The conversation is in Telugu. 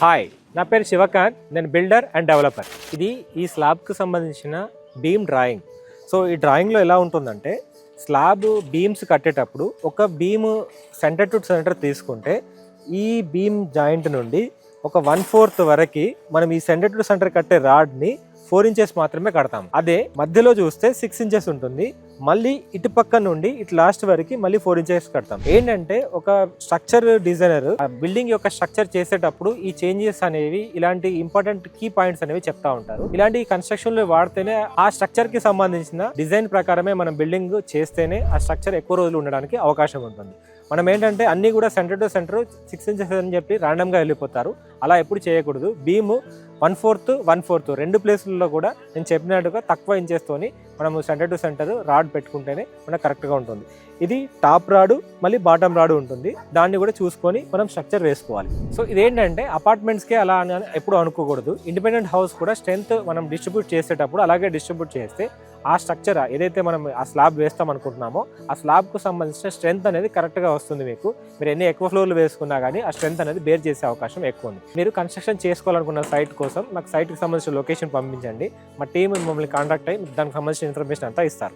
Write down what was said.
హాయ్, నా పేరు శివకాంత్. నేను బిల్డర్ అండ్ డెవలపర్. ఇది ఈ స్లాబ్కి సంబంధించిన బీమ్ డ్రాయింగ్. సో ఈ డ్రాయింగ్లో ఎలా ఉంటుందంటే, స్లాబ్ బీమ్స్ కట్టేటప్పుడు ఒక బీమ్ సెంటర్ టు సెంటర్ తీసుకుంటే ఈ బీమ్ జాయింట్ నుండి ఒక 1/4 వరకు మనం ఈ సెంటర్ టు సెంటర్ కట్టే రాడ్ని 4 ఇంచెస్ మాత్రమే కడతాం. అదే మధ్యలో చూస్తే 6 ఇంచెస్ ఉంటుంది. మళ్ళీ ఇటు పక్క నుండి ఇటు లాస్ట్ వరకు మళ్ళీ 4 ఇంచెస్ కడతాం. ఏంటంటే ఒక స్ట్రక్చర్ డిజైనర్ ఆ బిల్డింగ్ యొక్క స్ట్రక్చర్ చేసేటప్పుడు ఈ చేంజెస్ అనేవి, ఇలాంటి ఇంపార్టెంట్ కీ పాయింట్స్ అనేవి చెప్తా ఉంటారు. ఇలాంటి కన్స్ట్రక్షన్ లో వాడితేనే ఆ స్ట్రక్చర్ కి సంబంధించిన డిజైన్ ప్రకారమే మనం బిల్డింగ్ చేస్తేనే ఆ స్ట్రక్చర్ ఎక్కువ రోజులు ఉండడానికి అవకాశం ఉంటుంది. మనం ఏంటంటే అన్ని కూడా సెంటర్ టు సెంటర్ 6 ఇంచెస్ అని చెప్పి ర్యాండమ్గా వెళ్ళిపోతారు. అలా ఎప్పుడు చేయకూడదు. బీము 1/4, 1/4 రెండు ప్లేసుల్లో కూడా నేను చెప్పినట్టుగా తక్కువ ఇంచెస్తోని మనము సెంటర్ టు సెంటర్ రాడ్ పెట్టుకుంటేనే మనకు కరెక్ట్గా ఉంటుంది. ఇది టాప్ రాడు, మళ్ళీ బాటమ్ రాడు ఉంటుంది. దాన్ని కూడా చూసుకొని మనం స్ట్రక్చర్ వేసుకోవాలి. సో ఇదేంటంటే అపార్ట్మెంట్స్కే అలా అని ఎప్పుడు అనుకోకూడదు. ఇండిపెండెంట్ హౌస్ కూడా స్ట్రెంత్ మనం డిస్ట్రిబ్యూట్ చేసేటప్పుడు అలాగే డిస్ట్రిబ్యూట్ చేస్తే ఆ స్ట్రక్చర్ ఏదైతే మనం ఆ స్లాబ్ వేస్తాం అనుకుంటున్నామో ఆ స్లాబ్కు సంబంధించిన స్ట్రెంత్ అనేది కరెక్ట్గా వస్తుంది. మీకు మీరు ఎన్ని ఎక్కువ ఫ్లోర్లు వేసుకున్నా కానీ ఆ స్ట్రెంత్ అనేది బేర్ చేసే అవకాశం ఎక్కువ ఉంది. మీరు కన్స్ట్రక్షన్ చేసుకోవాలనుకున్న సైట్ కోసం నాకు సైట్కి సంబంధించిన లొకేషన్ పంపించండి. మా టీం మిమ్మల్ని కాంటాక్ట్ అయ్యి దానికి సంబంధించిన ఇన్ఫర్మేషన్ అంతా ఇస్తారు.